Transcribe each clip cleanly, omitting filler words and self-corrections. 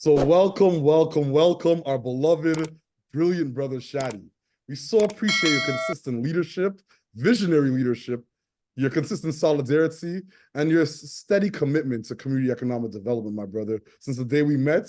So welcome, welcome, welcome, our beloved, brilliant brother Shady. We so appreciate your consistent leadership, visionary leadership, your consistent solidarity, and your steady commitment to community economic development, my brother. Since the day we met,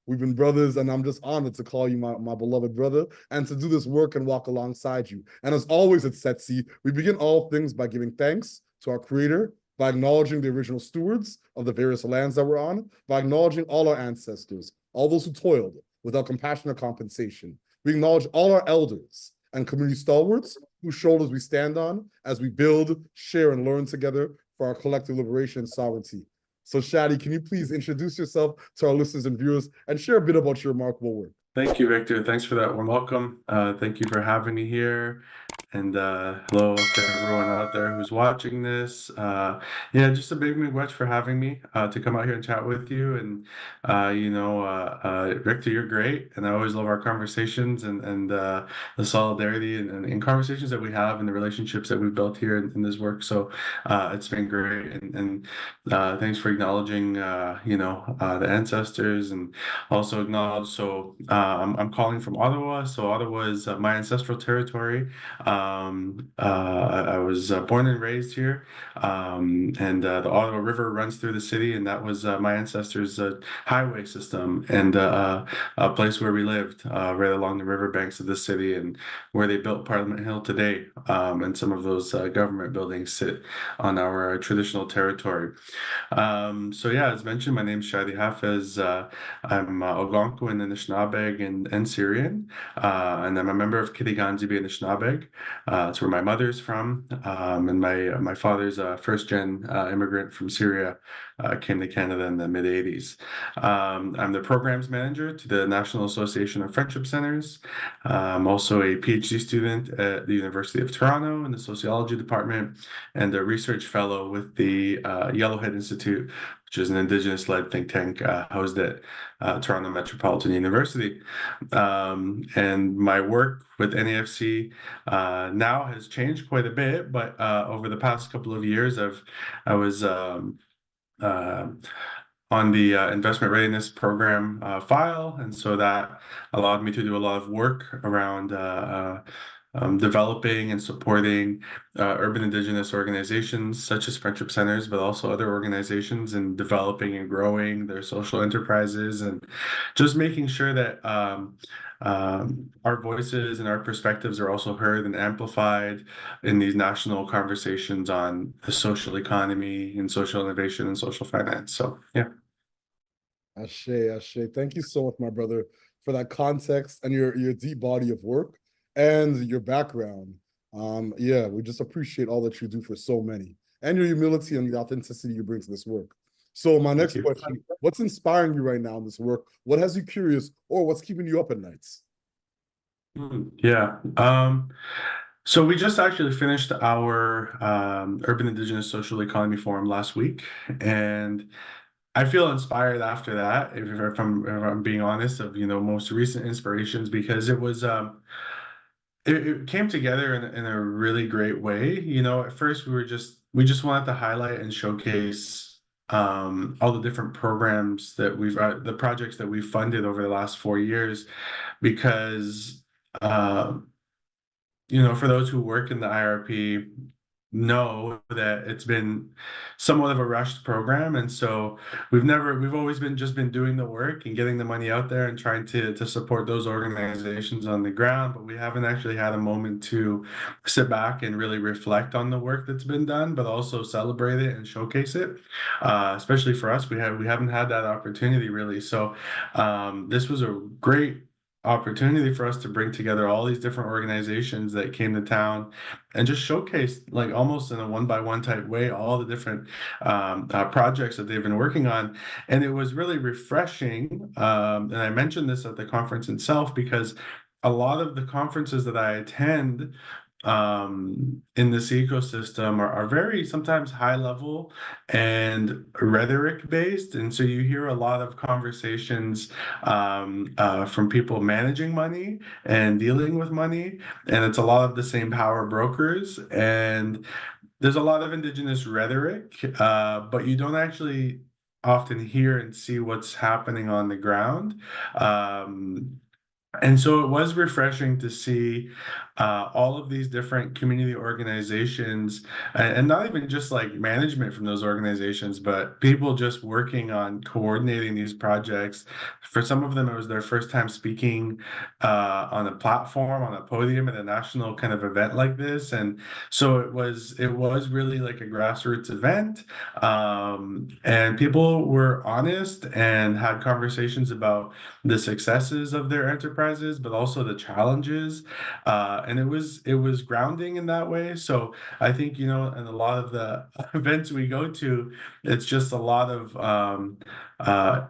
we've been brothers, and I'm just honored to call you my beloved brother and to do this work and walk alongside you. And as always at SETC, we begin all things by giving thanks to our creator, by acknowledging the original stewards of the various lands that we're on, by acknowledging all our ancestors, all those who toiled without compassion or compensation. We acknowledge all our elders and community stalwarts whose shoulders we stand on as we build, share, and learn together for our collective liberation and sovereignty. So Shady, can you please introduce yourself to our listeners and viewers and share a bit about your remarkable work? Thank you, Victor. Thanks for that warm welcome. Thank you for having me here. And hello to everyone out there who's watching this. Yeah, just a big much for having me to come out here and chat with you. And Victor, you're great, and I always love our conversations and the solidarity and conversations that we have and the relationships that we've built here in this work. So it's been great, and thanks for acknowledging the ancestors, and also acknowledge. So I'm calling from Ottawa. So Ottawa is my ancestral territory. I was born and raised here, and the Ottawa River runs through the city, and that was my ancestors' highway system, and a place where we lived right along the riverbanks of the city, and where they built Parliament Hill today. And some of those government buildings sit on our traditional territory. So yeah, as mentioned, my name is Shady Hafez. I'm Algonquin Anishinabe and Syrian, and I'm a member of Kitigan Zibi Anishnabeg. That's where my mother's from, and my father's a first-gen immigrant from Syria, came to Canada in the mid-'80s. I'm the programs manager to the National Association of Friendship Centers. I'm also a PhD student at the University of Toronto in the Sociology department, and a research fellow with the Yellowhead Institute, which is an Indigenous-led think tank housed at Toronto Metropolitan University. And my work with NAFC now has changed quite a bit, but over the past couple of years, I was on the Investment Readiness Program file, and so that allowed me to do a lot of work around developing and supporting urban Indigenous organizations such as friendship centers, but also other organizations in developing and growing their social enterprises, and just making sure that our voices and our perspectives are also heard and amplified in these national conversations on the social economy and social innovation and social finance. So, yeah. Ashe, Ashe. Thank you so much, my brother, for that context and your deep body of work and your background. Yeah, we just appreciate all that you do for so many, and your humility and the authenticity you bring to this work. So my next question, what's inspiring you right now in this work? What has you curious, or what's keeping you up at nights? Yeah. So we just actually finished our Urban Indigenous Social Economy Forum last week, and I feel inspired after that, if I'm being honest, of most recent inspirations, because it was it came together in a really great way. At first we just wanted to highlight and showcase all the different programs that the projects that we've funded over the last 4 years, because for those who work in the IRP know that it's been somewhat of a rushed program, and so we've always been doing the work and getting the money out there and trying to support those organizations on the ground, but we haven't actually had a moment to sit back and really reflect on the work that's been done, but also celebrate it and showcase it. Especially for us, we haven't had that opportunity really. So this was a great opportunity for us to bring together all these different organizations that came to town and just showcase, like almost in a one-by-one type way, all the different projects that they've been working on. And it was really refreshing. And I mentioned this at the conference itself, because a lot of the conferences that I attend in this ecosystem are very sometimes high level and rhetoric based, and so you hear a lot of conversations from people managing money and dealing with money, and it's a lot of the same power brokers, and there's a lot of Indigenous rhetoric, but you don't actually often hear and see what's happening on the ground. And so it was refreshing to see all of these different community organizations, and not even just like management from those organizations, but people just working on coordinating these projects. For some of them, it was their first time speaking on a platform, on a podium at a national kind of event like this. And so it was really like a grassroots event. And people were honest and had conversations about the successes of their enterprises, but also the challenges. And it was grounding in that way. So I think, in a lot of the events we go to, it's just a lot of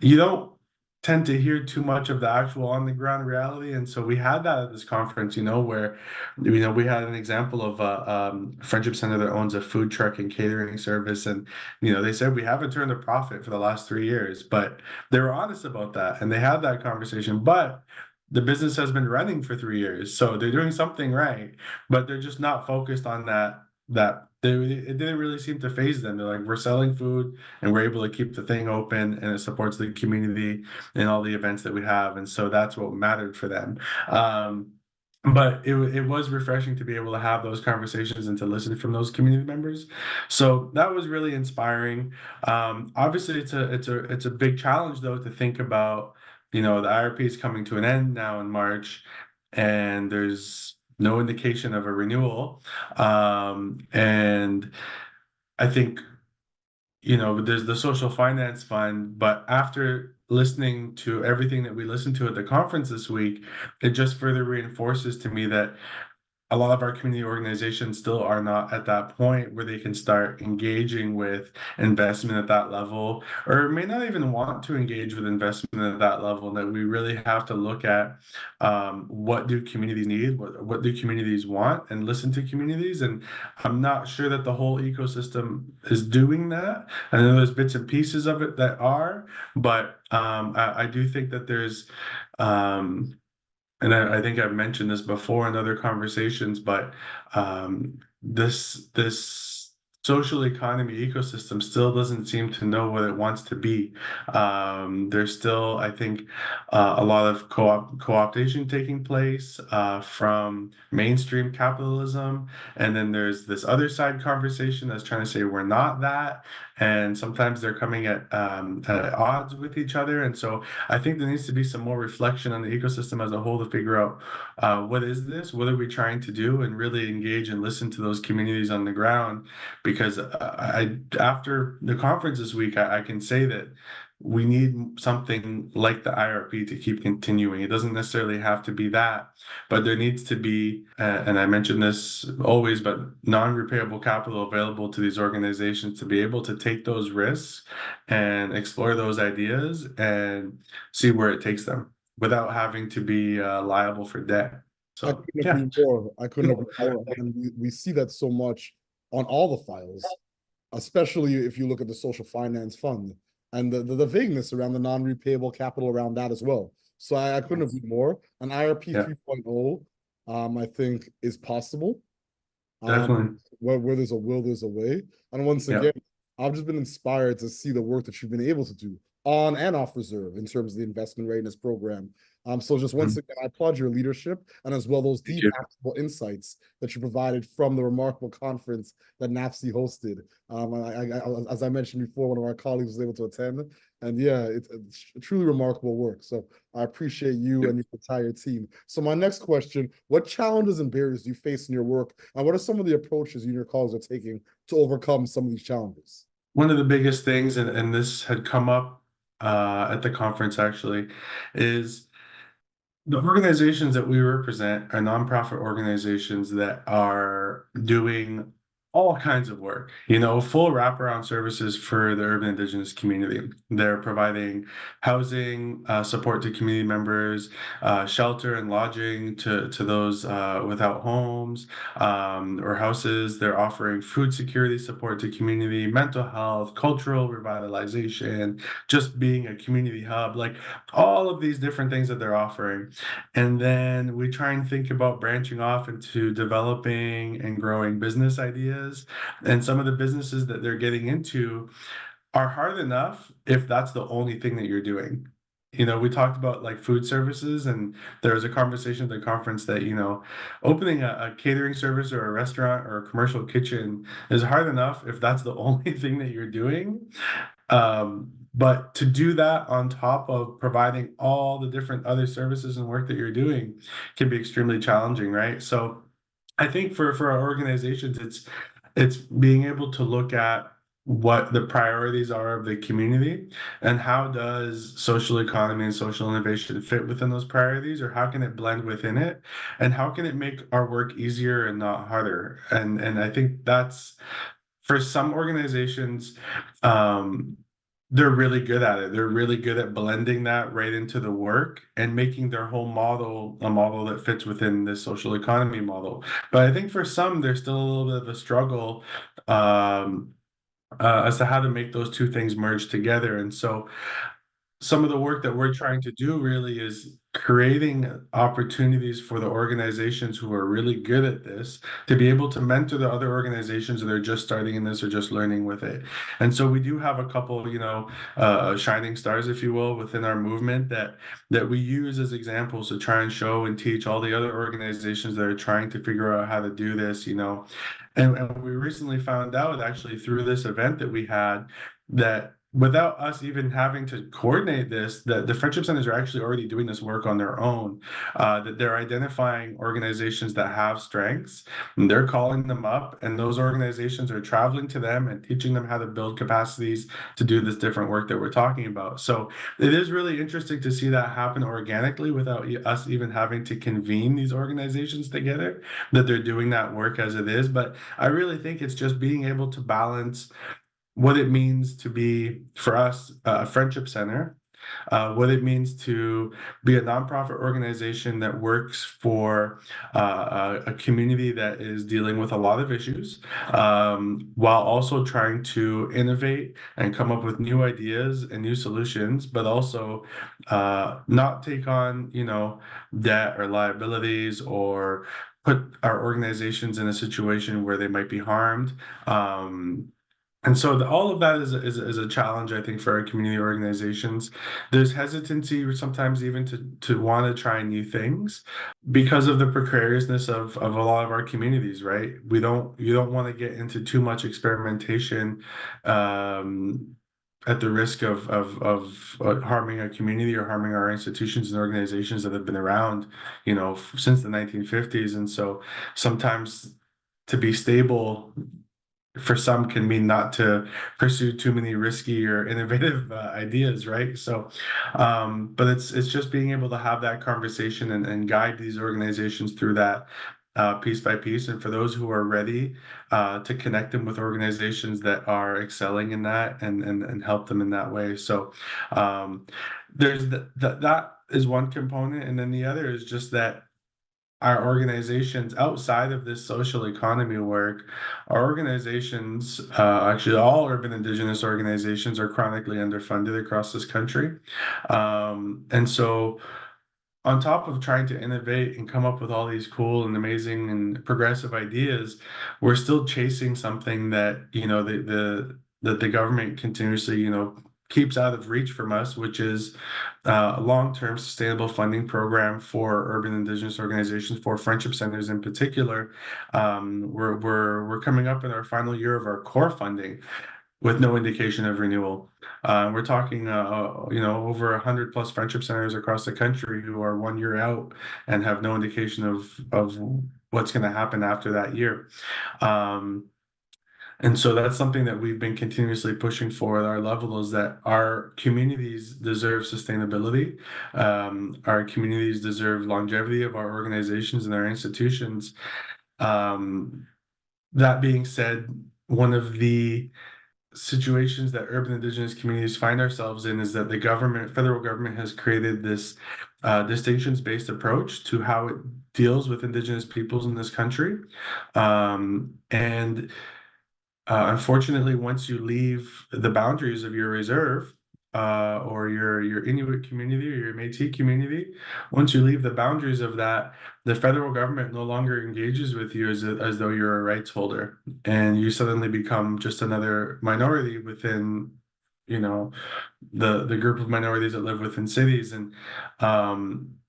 you don't tend to hear too much of the actual on the ground reality. And so we had that at this conference, where we had an example of a friendship center that owns a food truck and catering service. And they said we haven't turned a profit for the last 3 years, but they were honest about that, and they had that conversation. But the business has been running for 3 years, so they're doing something right, but they're just not focused on it didn't really seem to phase them. They're like, we're selling food and we're able to keep the thing open, and it supports the community and all the events that we have, and so that's what mattered for them. But it was refreshing to be able to have those conversations and to listen from those community members. So that was really inspiring. Obviously, it's a big challenge though to think about. The IRP is coming to an end now in March, and there's no indication of a renewal. And I think there's the social finance fund, but after listening to everything that we listened to at the conference this week, it just further reinforces to me that a lot of our community organizations still are not at that point where they can start engaging with investment at that level, or may not even want to engage with investment at that level. And that we really have to look at what do communities need, what do communities want, and listen to communities. And I'm not sure that the whole ecosystem is doing that. I know there's bits and pieces of it that are, but I do think that there's and I think I've mentioned this before in other conversations, but this social economy ecosystem still doesn't seem to know what it wants to be. There's still, I think, a lot of co-optation taking place from mainstream capitalism, and then there's this other side conversation that's trying to say we're not that, and sometimes they're coming at odds with each other, and so I think there needs to be some more reflection on the ecosystem as a whole to figure out what is this, what are we trying to do, and really engage and listen to those communities on the ground. Because after the conference this week, I can say that we need something like the IRP to keep continuing. It doesn't necessarily have to be that, but there needs to be, and I mention this always, but non-repayable capital available to these organizations to be able to take those risks and explore those ideas and see where it takes them without having to be liable for debt. I So couldn't yeah. agree more. I couldn't agree more. And we see that so much on all the files, especially if you look at the social finance fund and the vagueness around the non-repayable capital around that as well. So I couldn't agree more. An IRP Yeah, 3.0, I think, is possible. definitely. Where there's a will, there's a way. And once Yeah. again, I've just been inspired to see the work that you've been able to do on and off reserve in terms of the investment readiness program. So just once Mhm. again, I applaud your leadership and as well those Thank deep, you. actionable insights that you provided from the remarkable conference that NAFC hosted. As I mentioned before, one of our colleagues was able to attend, and yeah, it's truly remarkable work. So I appreciate you and your entire team. So my next question: what challenges and barriers do you face in your work, and what are some of the approaches you and your colleagues are taking to overcome some of these challenges? One of the biggest things, and this had come up at the conference actually, is the organizations that we represent are nonprofit organizations that are doing all kinds of work, full wraparound services for the urban indigenous community. They're providing housing, support to community members, shelter and lodging to those without homes or houses. They're offering food security support to community, mental health, cultural revitalization, just being a community hub, like all of these different things that they're offering. And then we try and think about branching off into developing and growing business ideas. And some of the businesses that they're getting into are hard enough if that's the only thing that you're doing. We talked about like food services, and there was a conversation at the conference that, opening a catering service or a restaurant or a commercial kitchen is hard enough if that's the only thing that you're doing. But to do that on top of providing all the different other services and work that you're doing can be extremely challenging, right? So I think for our organizations, it's being able to look at what the priorities are of the community and how does social economy and social innovation fit within those priorities, or how can it blend within it, and how can it make our work easier and not harder. And I think that's, for some organizations, they're really good at it. They're really good at blending that right into the work and making their whole model a model that fits within this social economy model. But I think for some, there's still a little bit of a struggle as to how to make those two things merge together. And so some of the work that we're trying to do really is creating opportunities for the organizations who are really good at this to be able to mentor the other organizations that are just starting in this or just learning with it. And so we do have a couple, shining stars, if you will, within our movement that we use as examples to try and show and teach all the other organizations that are trying to figure out how to do this. And we recently found out, actually, through this event that we had, that without us even having to coordinate this, that the friendship centers are actually already doing this work on their own, that they're identifying organizations that have strengths, and they're calling them up, and those organizations are traveling to them and teaching them how to build capacities to do this different work that we're talking about. So it is really interesting to see that happen organically without us even having to convene these organizations together, that they're doing that work as it is. But I really think it's just being able to balance what it means to be, for us, a friendship center, what it means to be a nonprofit organization that works for a community that is dealing with a lot of issues, while also trying to innovate and come up with new ideas and new solutions, but also not take on, debt or liabilities, or put our organizations in a situation where they might be harmed. And so all of that is a challenge, I think, for our community organizations. There's hesitancy sometimes even to want to try new things because of the precariousness of a lot of our communities, right? You don't want to get into too much experimentation at the risk of harming a community or harming our institutions and organizations that have been around, since the 1950s. And so sometimes to be stable for some can mean not to pursue too many risky or innovative ideas, right? So, but it's just being able to have that conversation and guide these organizations through that piece by piece. And for those who are ready, to connect them with organizations that are excelling in that and help them in that way. So, there's that is one component, and then the other is just that our organizations outside of this social economy work, our organizations, actually all urban indigenous organizations, are chronically underfunded across this country. And so on top of trying to innovate and come up with all these cool and amazing and progressive ideas, we're still chasing something that, that the government continuously, keeps out of reach from us, which is a long-term sustainable funding program for urban indigenous organizations, for friendship centers in particular. We're coming up in our final year of our core funding with no indication of renewal. We're talking, over 100 plus friendship centers across the country who are 1 year out and have no indication of what's going to happen after that year. And so that's something that we've been continuously pushing for at our level, is that our communities deserve sustainability. Our communities deserve longevity of our organizations and our institutions. That being said, one of the situations that urban indigenous communities find ourselves in is that the federal government has created this distinctions-based approach to how it deals with indigenous peoples in this country. And unfortunately, once you leave the boundaries of your reserve, or your Inuit community or your Métis community, once you leave the boundaries of that, the federal government no longer engages with you as though you're a rights holder, and you suddenly become just another minority within the group of minorities that live within cities. And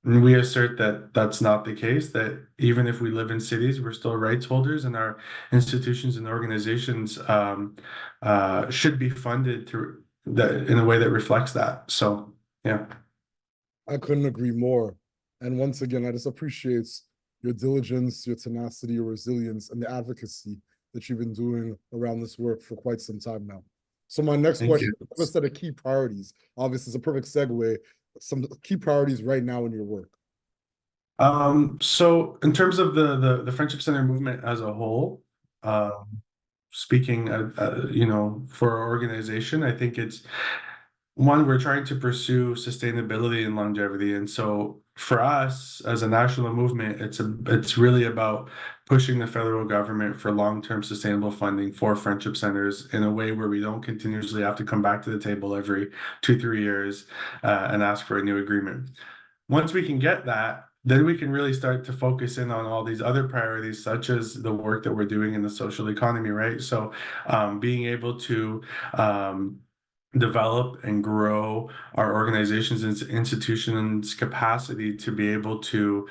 we assert that that's not the case, that even if we live in cities, we're still rights holders, and our institutions and organizations should be funded through that in a way that reflects that. So, yeah. I couldn't agree more. And once again, I just appreciate your diligence, your tenacity, your resilience, and the advocacy that you've been doing around this work for quite some time now. So my next Thank question, you. a set of key priorities. Obviously, it's a perfect segue. Some key priorities right now in your work. So in terms of the Friendship Center movement as a whole, speaking, for our organization, I think it's one, we're trying to pursue sustainability and longevity. And so for us as a national movement, it's really about pushing the federal government for long-term sustainable funding for friendship centers in a way where we don't continuously have to come back to the table every 2-3 years and ask for a new agreement. Once we can get that, then we can really start to focus in on all these other priorities, such as the work that we're doing in the social economy, right? So being able to develop and grow our organizations and institutions' capacity to be able to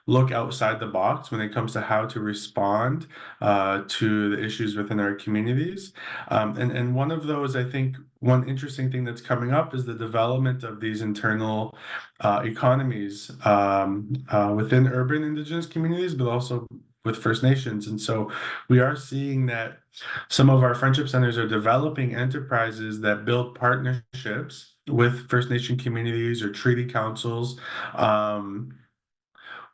look outside the box when it comes to how to respond to the issues within our communities. And one of those, I think, one interesting thing that's coming up is the development of these internal economies within urban Indigenous communities, but also with First Nations. And so we are seeing that some of our friendship centers are developing enterprises that build partnerships with First Nation communities or treaty councils,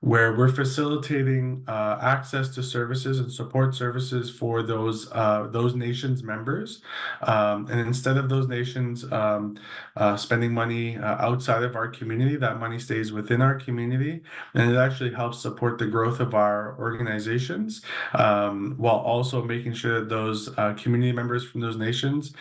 where we're facilitating access to services and support services for those nations members. And instead of those nations spending money outside of our community, that money stays within our community, and it actually helps support the growth of our organizations, while also making sure that those community members from those nations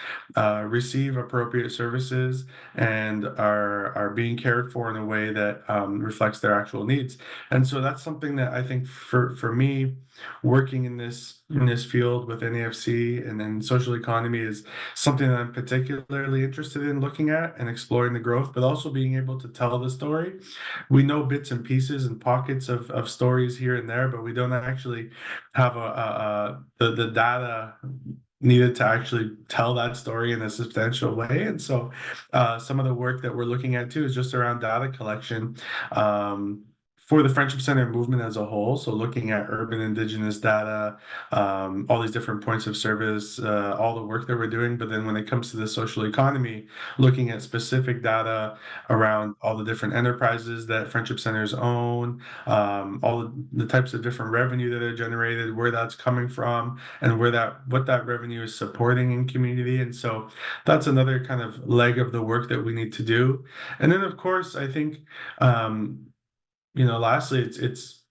receive appropriate services and are being cared for in a way that reflects their actual needs. And so that's something that I think for me, working in this field with NAFC and then social economy is something that I'm particularly interested in looking at and exploring the growth, but also being able to tell the story. We know bits and pieces and pockets of stories here and there, but we don't actually have the data needed to actually tell that story in a substantial way. And so some of the work that we're looking at too is just around data collection for the Friendship Center movement as a whole. So looking at urban Indigenous data, all these different points of service, all the work that we're doing. But then when it comes to the social economy, looking at specific data around all the different enterprises that Friendship Centers own, all the types of different revenue that are generated, where that's coming from, and what that revenue is supporting in community. And so that's another kind of leg of the work that we need to do. And then, of course, I think lastly, it's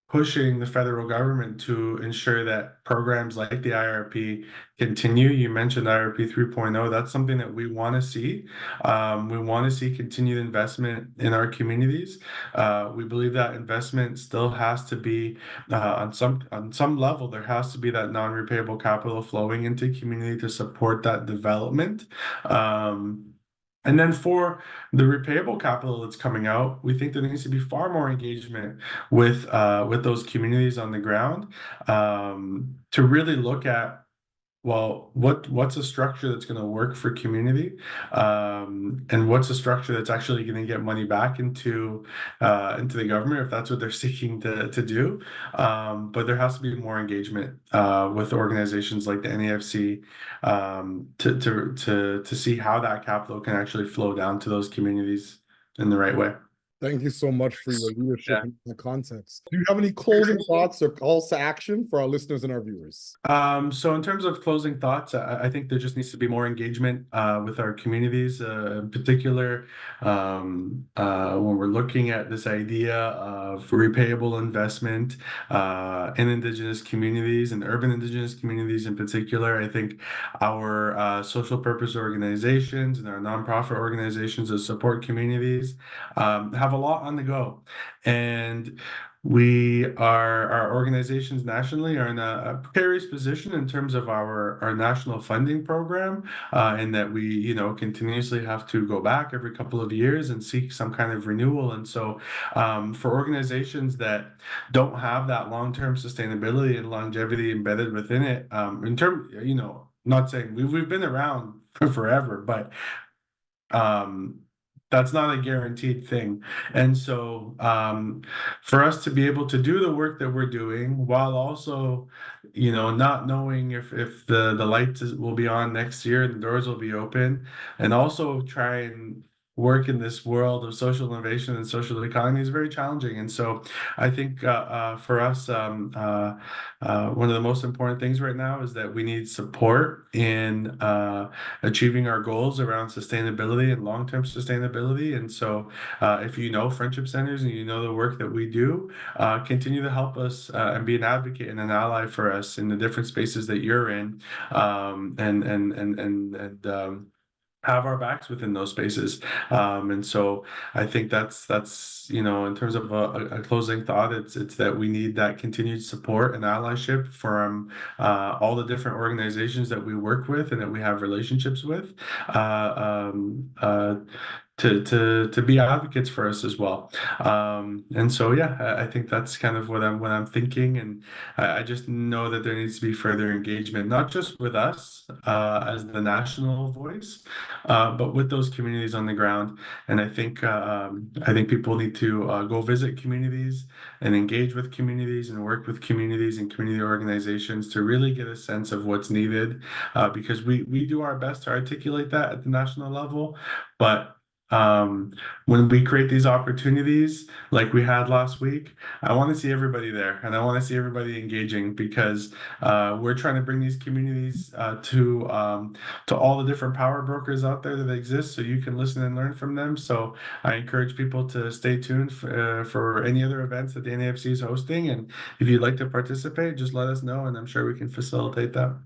pushing the federal government to ensure that programs like the IRP continue. You mentioned IRP 3.0. That's something that we want to see. We want to see continued investment in our communities. We believe that investment still has to be on some level. There has to be that non-repayable capital flowing into community to support that development. And then for the repayable capital that's coming out, we think there needs to be far more engagement with those communities on the ground, to really look at, well, what's a structure that's going to work for community, and what's a structure that's actually going to get money back into the government if that's what they're seeking to do. But there has to be more engagement with organizations like the NAFC, to see how that capital can actually flow down to those communities in the right way. Thank you so much for your leadership Yeah. in the context. Do you have any closing thoughts or calls to action for our listeners and our viewers? So in terms of closing thoughts, I think there just needs to be more engagement with our communities, in particular, when we're looking at this idea of repayable investment in Indigenous communities and urban Indigenous communities in particular. I think our social purpose organizations and our nonprofit organizations that support communities have a lot on the go. And our organizations nationally are in a precarious position in terms of our national funding program, in that we, continuously have to go back every couple of years and seek some kind of renewal. And so, for organizations that don't have that long-term sustainability and longevity embedded within it, not saying we've been around for forever, but um that's not a guaranteed thing. And so, for us to be able to do the work that we're doing while also, not knowing if the lights will be on next year and the doors will be open, and also try and work in this world of social innovation and social economy is very challenging. And so I think, for us, one of the most important things right now is that we need support in achieving our goals around sustainability and long-term sustainability. And so, if you know friendship centers and you know the work that we do, continue to help us, and be an advocate and an ally for us in the different spaces that you're in, and have our backs within those spaces. And so I think that's in terms of a closing thought, it's that we need that continued support and allyship from, all the different organizations that we work with and that we have relationships with, to be advocates for us as well. And so, yeah, I think that's kind of what I'm thinking. And I just know that there needs to be further engagement, not just with us, as the national voice, but with those communities on the ground. And I think people need to, go visit communities and engage with communities and work with communities and community organizations to really get a sense of what's needed, because we do our best to articulate that at the national level, but when we create these opportunities like we had last week, I want to see everybody there, and I want to see everybody engaging, because we're trying to bring these communities, to all the different power brokers out there that exist, so you can listen and learn from them. So I encourage people to stay tuned for any other events that the NAFC is hosting, and if you'd like to participate, just let us know, and I'm sure we can facilitate that.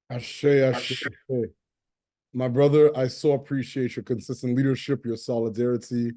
Ashe, ashe, ashe. My brother, I so appreciate your consistent leadership, your solidarity,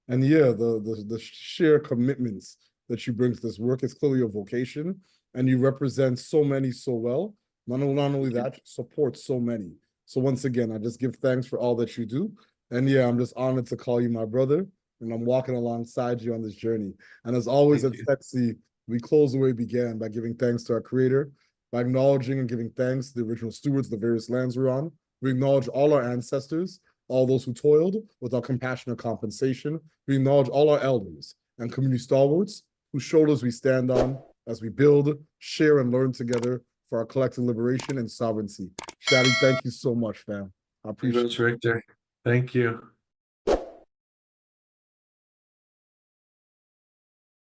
and yeah, the sheer commitments that you bring to this work. Is clearly your vocation, and you represent so many so well. Not only that, you support so many. So once again, I just give thanks for all that you do. And yeah, I'm just honored to call you my brother, and I'm walking alongside you on this journey. And as always at Thank you. Sexy, we close the way we began by giving thanks to our creator, by acknowledging and giving thanks to the original stewards of the various lands we're on. We acknowledge all our ancestors, all those who toiled without compassion or compensation. We acknowledge all our elders and community stalwarts whose shoulders we stand on as we build, share, and learn together for our collective liberation and sovereignty. Shadi, thank you so much, fam. I appreciate it. Coach Richter, thank you.